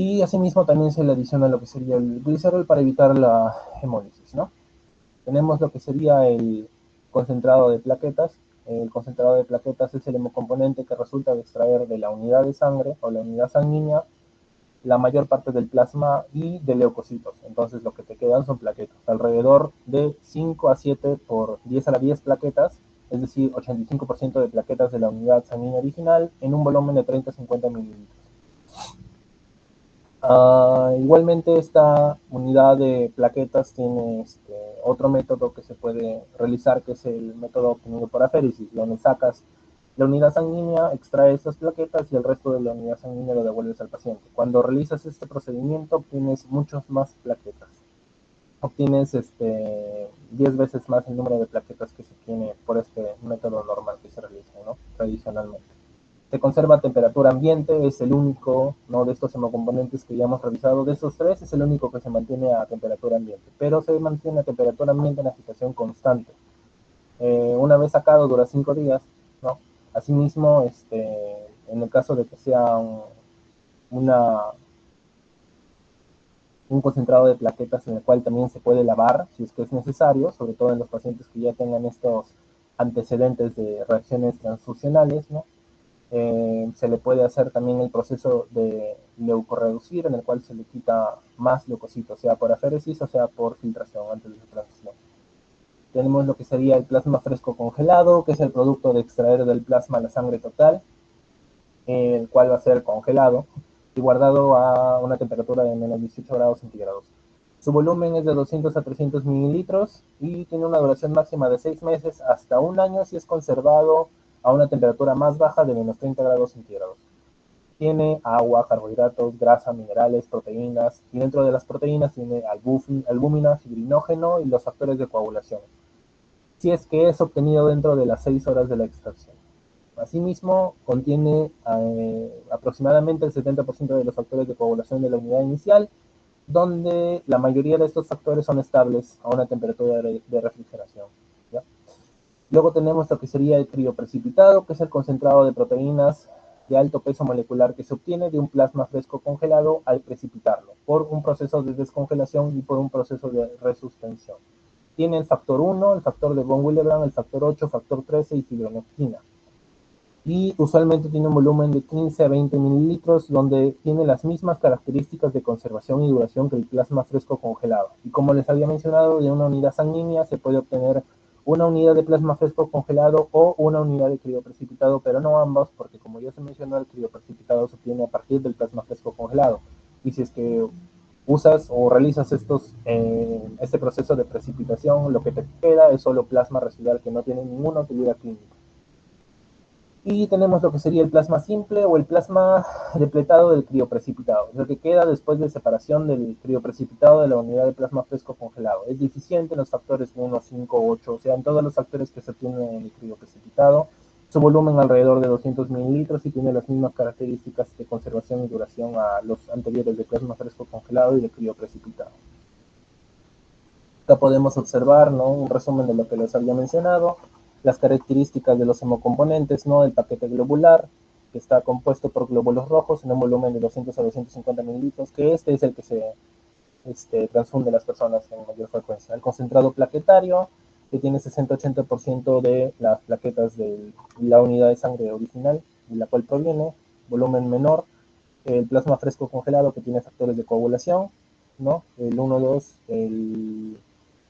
Y asimismo también se le adiciona lo que sería el glicerol para evitar la hemólisis, ¿no? Tenemos lo que sería el concentrado de plaquetas. El concentrado de plaquetas es el hemocomponente que resulta de extraer de la unidad de sangre o la unidad sanguínea la mayor parte del plasma y de leucocitos. Entonces lo que te quedan son plaquetas, alrededor de 5 a 7 por 10 a la 10 plaquetas, es decir, 85% de plaquetas de la unidad sanguínea original en un volumen de 30 a 50 mililitros. Igualmente esta unidad de plaquetas tiene otro método que se puede realizar, que es el método obtenido por aféresis, donde sacas la unidad sanguínea, extraes estas plaquetas y el resto de la unidad sanguínea lo devuelves al paciente. Cuando realizas este procedimiento obtienes muchas más plaquetas. Obtienes 10 veces más el número de plaquetas que se tiene por este método normal que se realiza, ¿no? Tradicionalmente. Se conserva a temperatura ambiente, es el único, ¿no? De estos hemocomponentes que ya hemos revisado, de estos tres es el único que se mantiene a temperatura ambiente, pero se mantiene a temperatura ambiente en agitación constante. Una vez sacado dura 5 días, ¿no? Asimismo, en el caso de que sea una, un concentrado de plaquetas en el cual también se puede lavar si es que es necesario, sobre todo en los pacientes que ya tengan estos antecedentes de reacciones transfusionales, ¿no? Se le puede hacer también el proceso de leucorreducir, en el cual se le quita más leucocitos, sea por aféresis o sea por filtración antes de su transfusión. Tenemos lo que sería el plasma fresco congelado, que es el producto de extraer del plasma la sangre total, el cual va a ser congelado y guardado a una temperatura de menos 18 grados centígrados. Su volumen es de 200 a 300 mililitros y tiene una duración máxima de 6 meses hasta un año si es conservado a una temperatura más baja de menos 30 grados centígrados. Tiene agua, carbohidratos, grasa, minerales, proteínas, y dentro de las proteínas tiene albúmina, fibrinógeno y los factores de coagulación, si es que es obtenido dentro de las 6 horas de la extracción. Asimismo, contiene aproximadamente el 70% de los factores de coagulación de la unidad inicial, donde la mayoría de estos factores son estables a una temperatura de refrigeración, ¿ya? Luego tenemos lo que sería el crioprecipitado, que es el concentrado de proteínas de alto peso molecular que se obtiene de un plasma fresco congelado al precipitarlo, por un proceso de descongelación y por un proceso de resuspensión. Tiene el factor 1, el factor de von Willebrand, el factor 8, factor 13 y fibronectina. Y usualmente tiene un volumen de 15 a 20 mililitros, donde tiene las mismas características de conservación y duración que el plasma fresco congelado. Y como les había mencionado, de una unidad sanguínea se puede obtener una unidad de plasma fresco congelado o una unidad de crioprecipitado, pero no ambas, porque como ya se mencionó, el crioprecipitado se obtiene a partir del plasma fresco congelado. Y si es que usas o realizas este proceso de precipitación, lo que te queda es solo plasma residual que no tiene ninguna utilidad clínica. Y tenemos lo que sería el plasma simple o el plasma depletado del crioprecipitado, lo que queda después de separación del crioprecipitado de la unidad de plasma fresco congelado. Es deficiente en los factores 1, 5, 8, o sea, en todos los factores que se obtienen en el crioprecipitado. Su volumen alrededor de 200 mililitros y tiene las mismas características de conservación y duración a los anteriores de plasma fresco congelado y de crioprecipitado. Acá podemos observar, ¿no?, un resumen de lo que les había mencionado, las características de los hemocomponentes, ¿no?, el paquete globular, que está compuesto por glóbulos rojos en un volumen de 200 a 250 mililitros, que es el que se transfunde a las personas en mayor frecuencia. El concentrado plaquetario, que tiene 60-80% de las plaquetas de la unidad de sangre original, de la cual proviene, volumen menor. El plasma fresco congelado, que tiene factores de coagulación, ¿no? El 1, 2, el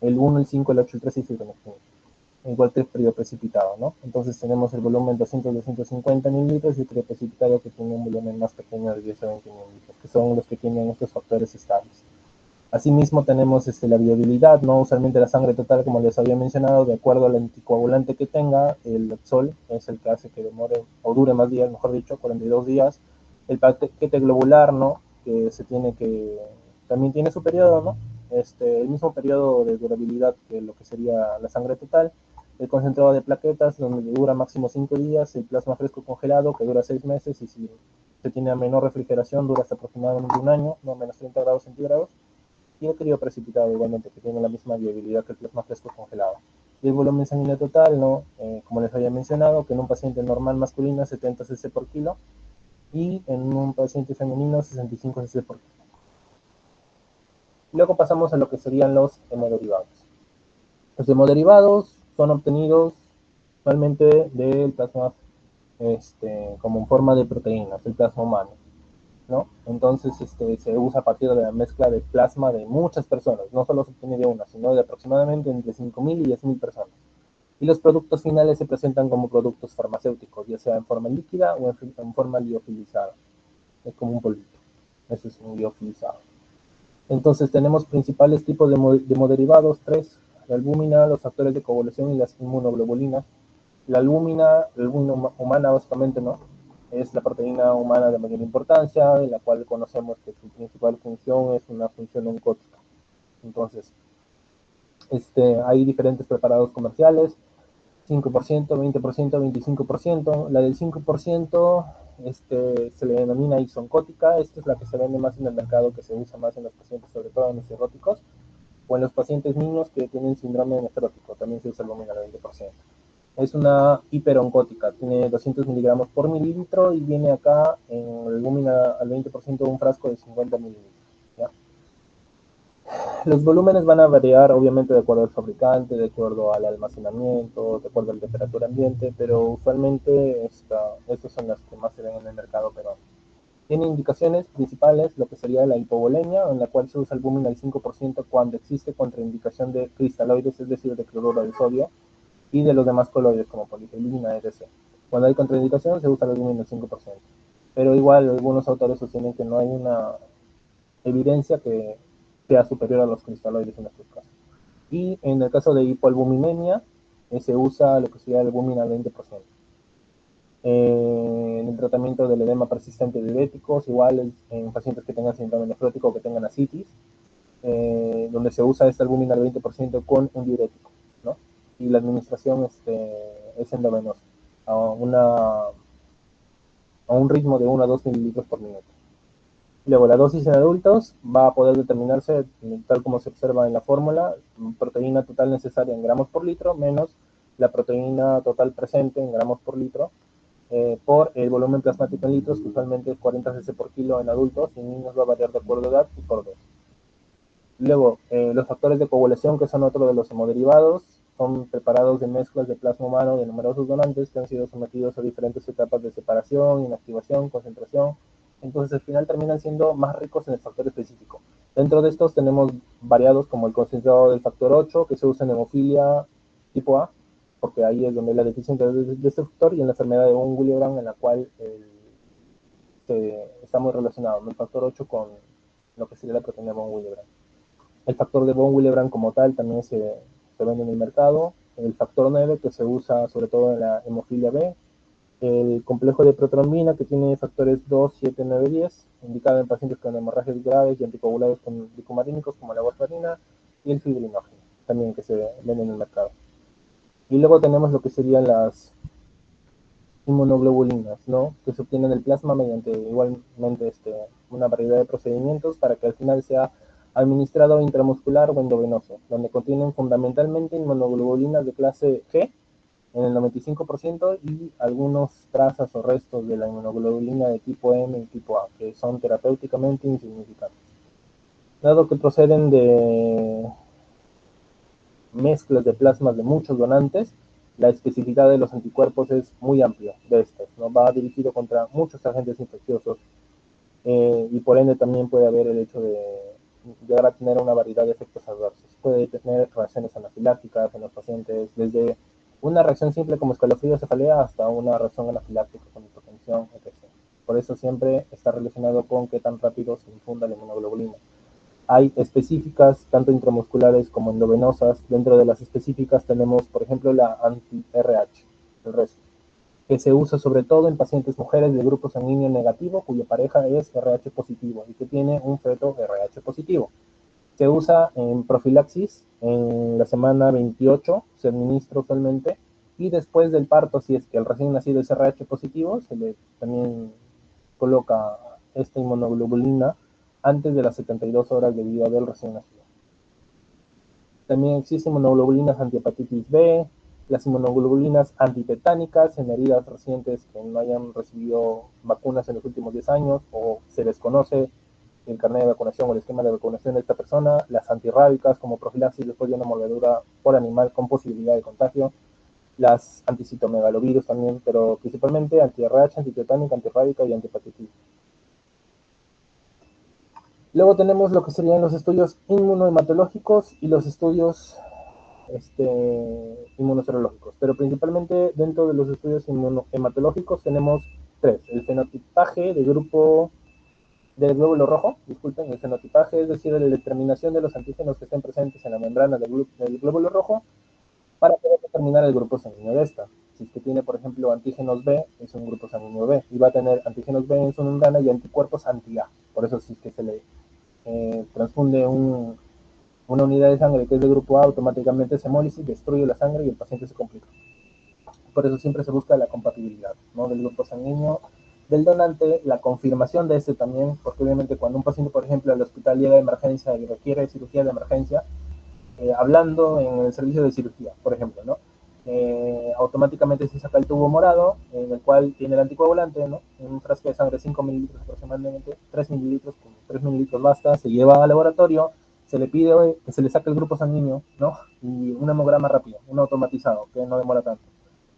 1, el 5, el 8, el 13 y fibronectina. Igual que el frío precipitado, ¿no? Entonces tenemos el volumen 200-250 mililitros y el frío precipitado que tiene un volumen más pequeño de 10 a 20 mililitros, que son los que tienen estos factores estables. Asimismo tenemos la viabilidad, ¿no? Usualmente la sangre total, como les había mencionado, de acuerdo al anticoagulante que tenga, el Lexol es el que hace que demore, o dure más días, mejor dicho, 42 días. El paquete globular, ¿no?, que se tiene que, también tiene su periodo, ¿no? El mismo periodo de durabilidad que lo que sería la sangre total. El concentrado de plaquetas, donde dura máximo 5 días, el plasma fresco congelado, que dura 6 meses, y si se tiene a menor refrigeración, dura hasta aproximadamente un año, no menos 30 grados centígrados, y el crioprecipitado igualmente, que tiene la misma viabilidad que el plasma fresco congelado. Y el volumen sanguíneo total, ¿no? Como les había mencionado, que en un paciente normal masculino es 70 cc por kilo, y en un paciente femenino 65 cc por kilo. Luego pasamos a lo que serían los hemoderivados. Los hemoderivados son obtenidos actualmente del plasma como en forma de proteínas, el plasma humano, ¿no? Entonces se usa a partir de la mezcla de plasma de muchas personas, no solo se obtiene de una, sino de aproximadamente entre 5.000 y 10.000 personas. Y los productos finales se presentan como productos farmacéuticos, ya sea en forma líquida o en forma liofilizada. Es como un polvito. Eso es un liofilizado. Entonces tenemos principales tipos de hemoderivados, tres: la albúmina, los factores de coagulación y las inmunoglobulinas. La albúmina humana básicamente, ¿no? Es la proteína humana de mayor importancia, en la cual conocemos que su principal función es una función oncótica. Entonces, hay diferentes preparados comerciales: 5%, 20%, 25%. La del 5% se le denomina isoncótica. Esta es la que se vende más en el mercado, que se usa más en los pacientes, sobre todo en los cirróticos, o en los pacientes niños que tienen síndrome nefrótico. También se usa el albúmina al 20%. Es una hiperoncótica, tiene 200 miligramos por mililitro y viene acá en el albúmina al 20% un frasco de 50 mililitros. ¿Ya? Los volúmenes van a variar obviamente de acuerdo al fabricante, de acuerdo al almacenamiento, de acuerdo a la temperatura ambiente, pero usualmente estas son las que más se ven en el mercado peruano. Tiene indicaciones principales, lo que sería la hipovolemia, en la cual se usa albúmina al 5% cuando existe contraindicación de cristaloides, es decir, de cloruro de sodio, y de los demás coloides como polifilina, etc. Cuando hay contraindicación se usa el albúmina al 5%. Pero igual algunos autores sostienen que no hay una evidencia que sea superior a los cristaloides en estos casos. Y en el caso de hipoalbuminemia, se usa lo que sería el albúmina al 20%. En el tratamiento del edema persistente de diuréticos, igual en pacientes que tengan síndrome nefrótico o que tengan ascitis, donde se usa esta albúmina al 20% con un diurético, ¿no? Y la administración es endovenosa, a, a un ritmo de 1 a 2 mililitros por minuto. Luego, la dosis en adultos va a poder determinarse, tal como se observa en la fórmula: proteína total necesaria en gramos por litro menos la proteína total presente en gramos por litro, por el volumen plasmático en litros, que usualmente es 40 cc por kilo en adultos, y en niños va a variar de acuerdo a edad y por dos. Luego, los factores de coagulación, que son otro de los hemoderivados, son preparados de mezclas de plasma humano de numerosos donantes que han sido sometidos a diferentes etapas de separación, inactivación, concentración. Entonces, al final terminan siendo más ricos en el factor específico. Dentro de estos tenemos variados como el concentrado del factor 8, que se usa en hemofilia tipo A, porque ahí es donde hay la deficiencia de este factor, y en la enfermedad de von Willebrand, en la cual está muy relacionado, ¿no?, el factor 8 con lo que sería la proteína von Willebrand. El factor de von Willebrand como tal también se vende en el mercado. El factor 9, que se usa sobre todo en la hemofilia B. El complejo de protrombina, que tiene factores 2, 7, 9, 10, indicado en pacientes con hemorragias graves y anticoagulados con dicumarínicos como la warfarina. Y el fibrinógeno, también, que se vende en el mercado. Y luego tenemos lo que serían las inmunoglobulinas, ¿no?, que se obtienen del plasma mediante igualmente una variedad de procedimientos para que al final sea administrado intramuscular o endovenoso, donde contienen fundamentalmente inmunoglobulinas de clase G en el 95% y algunos trazas o restos de la inmunoglobulina de tipo M y tipo A, que son terapéuticamente insignificantes. Dado que proceden de mezclas de plasmas de muchos donantes, la especificidad de los anticuerpos es muy amplia de estos, ¿no? Va dirigido contra muchos agentes infecciosos, y por ende también puede haber el hecho de llegar a tener una variedad de efectos adversos. Puede tener reacciones anafilácticas en los pacientes, desde una reacción simple como escalofrío, cefalea, hasta una reacción anafiláctica con hipotensión, etc. Por eso siempre está relacionado con qué tan rápido se infunda la inmunoglobulina. Hay específicas, tanto intramusculares como endovenosas. Dentro de las específicas tenemos, por ejemplo, la anti-RH, el resto, que se usa sobre todo en pacientes mujeres de grupo sanguíneo negativo cuya pareja es RH positivo y que tiene un feto RH positivo. Se usa en profilaxis en la semana 28, se administra usualmente, y después del parto, si es que el recién nacido es RH positivo, se le también coloca esta inmunoglobulina antes de las 72 horas de vida del recién nacido. También existen inmunoglobulinas antihepatitis B, las inmunoglobulinas antitetánicas en heridas recientes que no hayan recibido vacunas en los últimos 10 años o se desconoce el carnet de vacunación o el esquema de vacunación de esta persona, las antirrábicas como profilaxis después de una mordedura por animal con posibilidad de contagio, las anticitomegalovírus también, pero principalmente anti-RH, antitetánica, antirrábica y antihepatitis. Luego tenemos lo que serían los estudios inmunohematológicos y los estudios inmunoserológicos, pero principalmente dentro de los estudios inmunohematológicos tenemos tres: el fenotipaje del grupo del glóbulo rojo, disculpen, el fenotipaje, es decir, la determinación de los antígenos que estén presentes en la membrana del glóbulo rojo para poder determinar el grupo sanguíneo de esta. Si es que tiene, por ejemplo, antígenos B, es un grupo sanguíneo B, y va a tener antígenos B en su membrana y anticuerpos anti-A. Por eso, si es que se le transfunde una unidad de sangre que es de grupo A, automáticamente se hemólisis, destruye la sangre y el paciente se complica. Por eso siempre se busca la compatibilidad, ¿no?, del grupo sanguíneo del donante, la confirmación de este también, porque obviamente cuando un paciente, por ejemplo, al hospital llega de emergencia y requiere cirugía de emergencia, hablando en el servicio de cirugía, por ejemplo, ¿no? Automáticamente se saca el tubo morado, en el cual tiene el anticoagulante, ¿no? En un frasco de sangre 5 mililitros aproximadamente, 3 mililitros, con 3 mililitros basta, se lleva al laboratorio, se le pide que se le saque el grupo sanguíneo, ¿no? Y un hemograma rápido, un automatizado, que no demora tanto.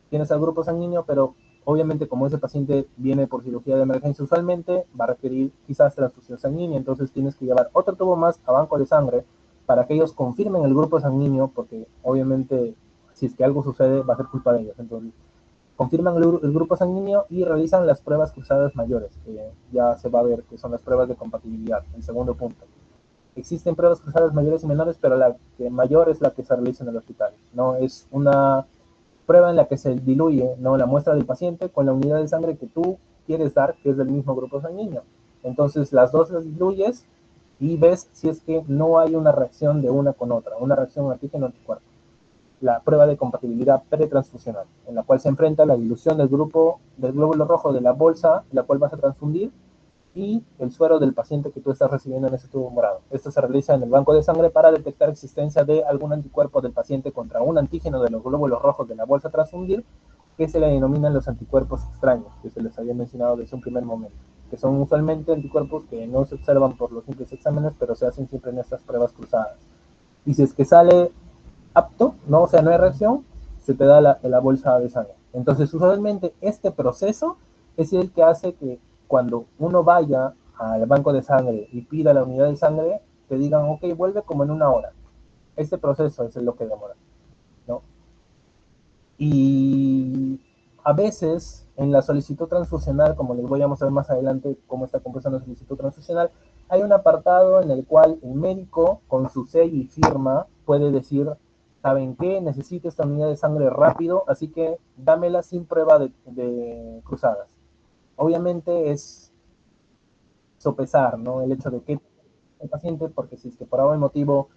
Tienes al grupo sanguíneo, pero obviamente como ese paciente viene por cirugía de emergencia usualmente, va a requerir quizás transfusión sanguínea, entonces tienes que llevar otro tubo más a banco de sangre para que ellos confirmen el grupo sanguíneo, porque obviamente si es que algo sucede va a ser culpa de ellos. Entonces confirman el grupo sanguíneo y realizan las pruebas cruzadas mayores, que ya se va a ver que son las pruebas de compatibilidad, el segundo punto. Existen pruebas cruzadas mayores y menores, pero la que mayor es la que se realiza en el hospital, no es una prueba en la que se diluye, ¿no?, la muestra del paciente con la unidad de sangre que tú quieres dar, que es del mismo grupo sanguíneo. Entonces las dos las diluyes y ves si es que no hay una reacción de una con otra, una reacción antígeno-anticuerpo. La prueba de compatibilidad pretransfusional, en la cual se enfrenta la dilución del grupo del glóbulo rojo de la bolsa, la cual vas a transfundir, y el suero del paciente que tú estás recibiendo en ese tubo morado. Esto se realiza en el banco de sangre para detectar existencia de algún anticuerpo del paciente contra un antígeno de los glóbulos rojos de la bolsa a transfundir, que se le denominan los anticuerpos extraños, que se les había mencionado desde un primer momento, que son usualmente anticuerpos que no se observan por los simples exámenes, pero se hacen siempre en estas pruebas cruzadas. Y si es que sale apto, ¿no?, o sea, no hay reacción, se te da la bolsa de sangre. Entonces, usualmente este proceso es el que hace que cuando uno vaya al banco de sangre y pida la unidad de sangre, te digan, ok, vuelve como en una hora. Este proceso es lo que demora, ¿no? Y a veces en la solicitud transfusional, como les voy a mostrar más adelante cómo está compuesta la solicitud transfusional, hay un apartado en el cual el médico con su sello y firma puede decir, ¿saben qué? Necesito esta unidad de sangre rápido, así que dámela sin prueba de cruzadas. Obviamente es sopesar, ¿no?, el hecho de que el paciente, porque si es que por algún motivo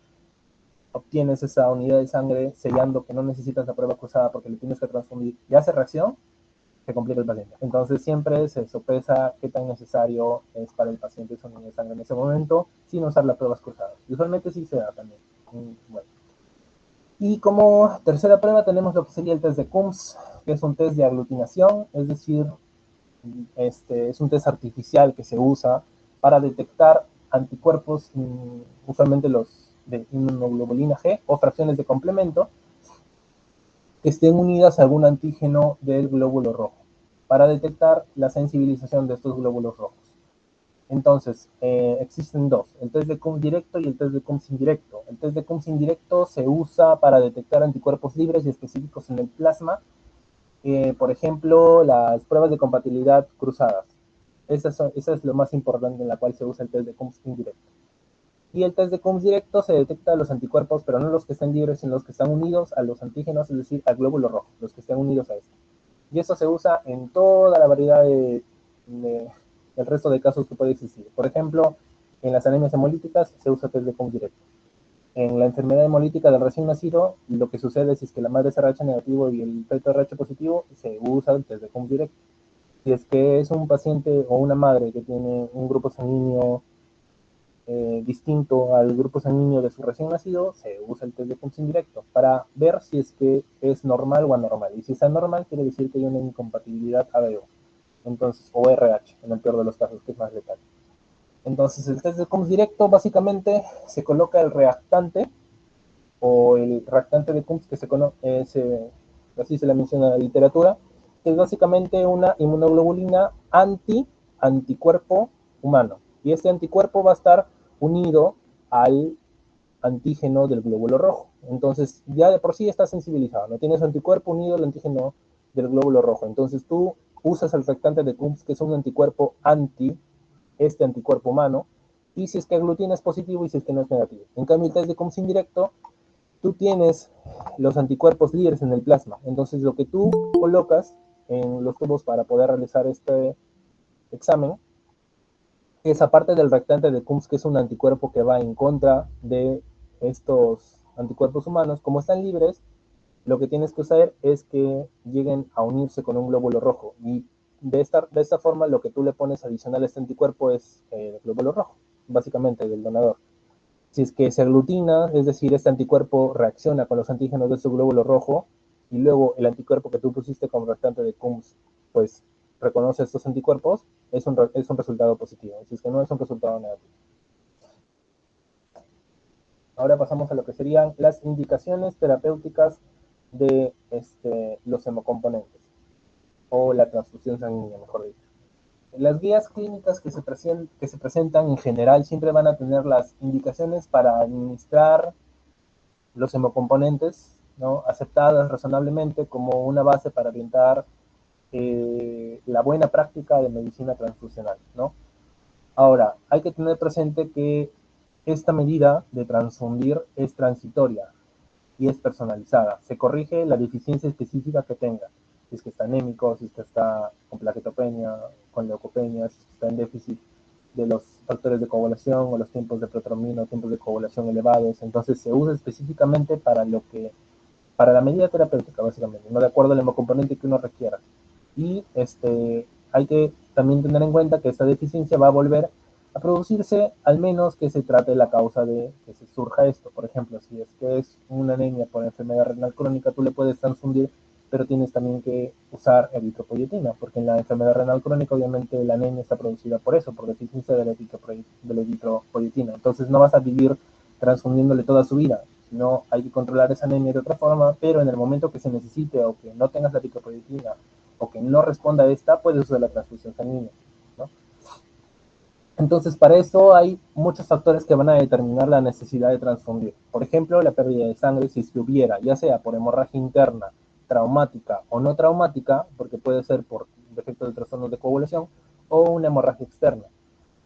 obtienes esa unidad de sangre sellando que no necesitas la prueba cruzada porque le tienes que transfundir y hace reacción, se complica el paciente. Entonces siempre se sopesa qué tan necesario es para el paciente esa unidad de sangre en ese momento sin usar las pruebas cruzadas. Y usualmente sí se da también. Bueno. Y como tercera prueba tenemos lo que sería el test de Coombs, que es un test de aglutinación, es decir, es un test artificial que se usa para detectar anticuerpos, usualmente los de inmunoglobulina G o fracciones de complemento, que estén unidas a algún antígeno del glóbulo rojo, para detectar la sensibilización de estos glóbulos rojos. Entonces, existen dos, el test de Coombs directo y el test de Coombs indirecto. El test de Coombs indirecto se usa para detectar anticuerpos libres y específicos en el plasma, por ejemplo, las pruebas de compatibilidad cruzadas. Esa es lo más importante en la cual se usa el test de Coombs indirecto. Y el test de Coombs directo se detecta los anticuerpos, pero no los que estén libres, sino los que están unidos a los antígenos, es decir, al glóbulo rojo, los que estén unidos a esto. Y eso se usa en toda la variedad del resto de casos que puede existir. Por ejemplo, en las anemias hemolíticas se usa test de Coombs directo. En la enfermedad hemolítica del recién nacido, lo que sucede es que la madre es RH negativo y el feto es RH positivo, se usa el test de Coombs directo. Si es que es un paciente o una madre que tiene un grupo sanguíneo distinto al grupo sanguíneo de su recién nacido, se usa el test de Coombs indirecto para ver si es que es normal o anormal. Y si es anormal, quiere decir que hay una incompatibilidad ABO, entonces, o RH, en el peor de los casos, que es más letal. Entonces, el test de Coombs directo básicamente se coloca el reactante o el reactante de Coombs que así se le menciona en la literatura, que es básicamente una inmunoglobulina anticuerpo humano. Y este anticuerpo va a estar unido al antígeno del glóbulo rojo. Entonces, ya de por sí está sensibilizado, no tienes anticuerpo unido al antígeno del glóbulo rojo. Entonces, tú usas el reactante de Coombs, que es un anticuerpo este anticuerpo humano, y si es que aglutina es positivo y si es que no es negativo. En cambio, el test de Coombs indirecto, tú tienes los anticuerpos líderes en el plasma. Entonces, lo que tú colocas en los tubos para poder realizar este examen es, aparte del reactante de Coombs, que es un anticuerpo que va en contra de estos anticuerpos humanos, como están libres, lo que tienes que hacer es que lleguen a unirse con un glóbulo rojo. Y de esta forma, lo que tú le pones adicional a este anticuerpo es el glóbulo rojo, básicamente, del donador. Si es que se aglutina, es decir, este anticuerpo reacciona con los antígenos de su glóbulo rojo y luego el anticuerpo que tú pusiste como reactante de Coombs, pues reconoce estos anticuerpos, es un resultado positivo. Si es que no, es un resultado negativo. Ahora pasamos a lo que serían las indicaciones terapéuticas de los hemocomponentes o la transfusión sanguínea, mejor dicho. Las guías clínicas que se presentan en general siempre van a tener las indicaciones para administrar los hemocomponentes, ¿no?, aceptadas razonablemente como una base para orientar la buena práctica de medicina transfusional, ¿no? Ahora, hay que tener presente que esta medida de transfundir es transitoria y es personalizada. Se corrige la deficiencia específica que tenga. Si es que está anémico, si es que está con plaquetopenia, con leucopenia, si es que está en déficit de los factores de coagulación o los tiempos de protrombina o tiempos de coagulación elevados. Entonces se usa específicamente para la medida terapéutica, básicamente, no de acuerdo al hemocomponente que uno requiera. Y hay que también tener en cuenta que esta deficiencia va a volver a producirse, al menos que se trate la causa de que se surja esto. Por ejemplo, si es que es una anemia por enfermedad renal crónica, tú le puedes transfundir, pero tienes también que usar eritropoyetina, porque en la enfermedad renal crónica obviamente la anemia está producida por eso, por deficiencia de la eritropoyetina. Entonces no vas a vivir transfundiéndole toda su vida, sino hay que controlar esa anemia de otra forma, pero en el momento que se necesite o que no tengas la eritropoyetina o que no responda a esta, puedes usar la transfusión sanguínea, ¿no? Entonces, para eso hay muchos factores que van a determinar la necesidad de transfundir. Por ejemplo, la pérdida de sangre, si es que hubiera, ya sea por hemorragia interna, traumática o no traumática, porque puede ser por defecto de trastornos de coagulación, o una hemorragia externa.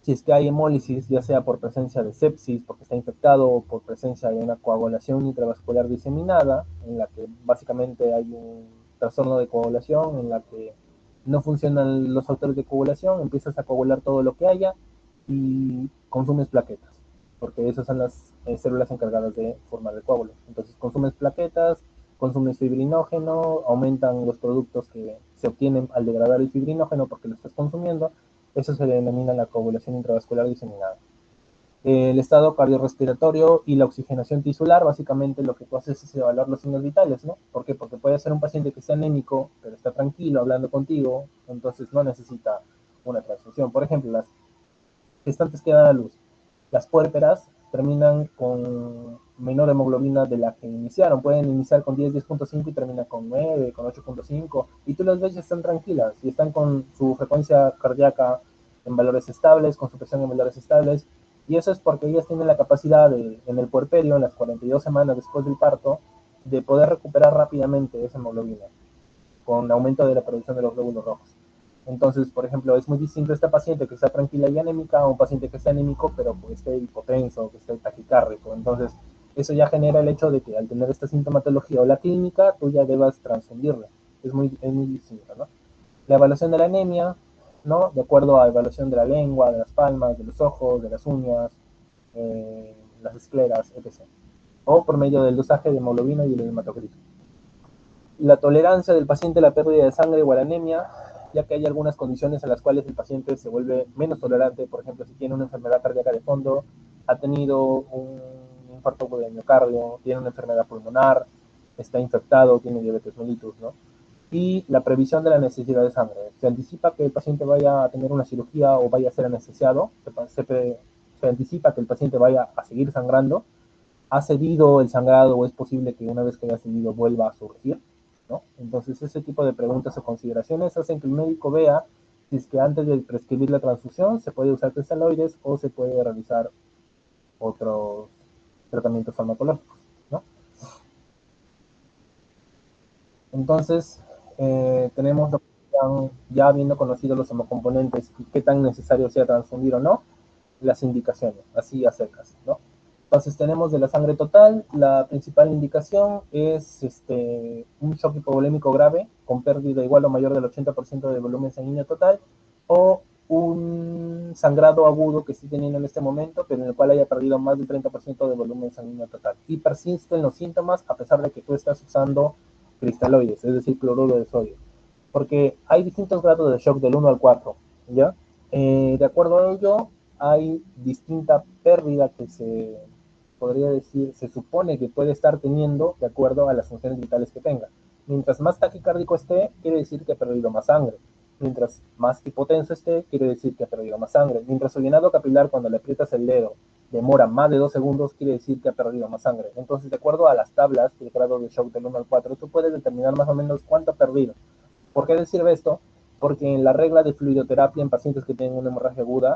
Si es que hay hemólisis, ya sea por presencia de sepsis, porque está infectado, o por presencia de una coagulación intravascular diseminada, en la que básicamente hay un trastorno de coagulación, en la que no funcionan los factores de coagulación, empiezas a coagular todo lo que haya y consumes plaquetas, porque esas son las células encargadas de formar el coágulo. Entonces consumes plaquetas, consumes fibrinógeno, aumentan los productos que se obtienen al degradar el fibrinógeno porque lo estás consumiendo. Eso se denomina la coagulación intravascular diseminada. El estado cardiorrespiratorio y la oxigenación tisular, básicamente lo que tú haces es evaluar los signos vitales, ¿no? ¿Por qué? Porque puede ser un paciente que sea anémico, pero está tranquilo hablando contigo, entonces no necesita una transfusión. Por ejemplo, las gestantes que dan a luz, las puérperas terminan con menor hemoglobina de la que iniciaron. Pueden iniciar con 10.5 y terminan con 9, con 8.5. Y tú las ves y están tranquilas y están con su frecuencia cardíaca en valores estables, con su presión en valores estables. Y eso es porque ellas tienen la capacidad en el puerperio, en las 42 semanas después del parto, de poder recuperar rápidamente esa hemoglobina con aumento de la producción de los glóbulos rojos. Entonces, por ejemplo, es muy distinto esta paciente que está tranquila y anémica a un paciente que está anémico, pero que esté hipotenso, que esté taquicárdico. Entonces, eso ya genera el hecho de que al tener esta sintomatología o la clínica, tú ya debas transfundirla. Es muy distinto, ¿no? La evaluación de la anemia, ¿no? De acuerdo a evaluación de la lengua, de las palmas, de los ojos, de las uñas, las escleras, etc. O por medio del dosaje de hemoglobina y el hematocrito. La tolerancia del paciente a la pérdida de sangre o a la anemia, ya que hay algunas condiciones en las cuales el paciente se vuelve menos tolerante, por ejemplo, si tiene una enfermedad cardíaca de fondo, ha tenido un infarto de miocardio, tiene una enfermedad pulmonar, está infectado, tiene diabetes mellitus, ¿no? Y la previsión de la necesidad de sangre. Se anticipa que el paciente vaya a tener una cirugía o vaya a ser anestesiado, se anticipa que el paciente vaya a seguir sangrando, ha cedido el sangrado o es posible que una vez que haya cedido vuelva a surgir, ¿no? Entonces ese tipo de preguntas o consideraciones hacen que el médico vea si es que antes de prescribir la transfusión se puede usar cristaloides o se puede realizar otros tratamientos farmacológicos, ¿no? Entonces, tenemos ya habiendo conocido los hemocomponentes y qué tan necesario sea transfundir o no, las indicaciones, así a secas, ¿no? Entonces tenemos de la sangre total, la principal indicación es un shock hipovolémico grave con pérdida igual o mayor del 80% del volumen sanguíneo total o un sangrado agudo que esté teniendo en este momento, pero en el cual haya perdido más del 30% del volumen sanguíneo total. Y persisten los síntomas a pesar de que tú estás usando cristaloides, es decir, cloruro de sodio. Porque hay distintos grados de shock del 1 al 4, ¿ya? De acuerdo a ello, hay distinta pérdida que se podría decir, se supone que puede estar teniendo de acuerdo a las funciones vitales que tenga. Mientras más taquicárdico esté, quiere decir que ha perdido más sangre. Mientras más hipotenso esté, quiere decir que ha perdido más sangre. Mientras su llenado capilar, cuando le aprietas el dedo, demora más de 2 segundos, quiere decir que ha perdido más sangre. Entonces, de acuerdo a las tablas del grado de shock del 1 al 4, tú puedes determinar más o menos cuánto ha perdido. ¿Por qué sirve esto? Porque en la regla de fluidoterapia en pacientes que tienen una hemorragia aguda,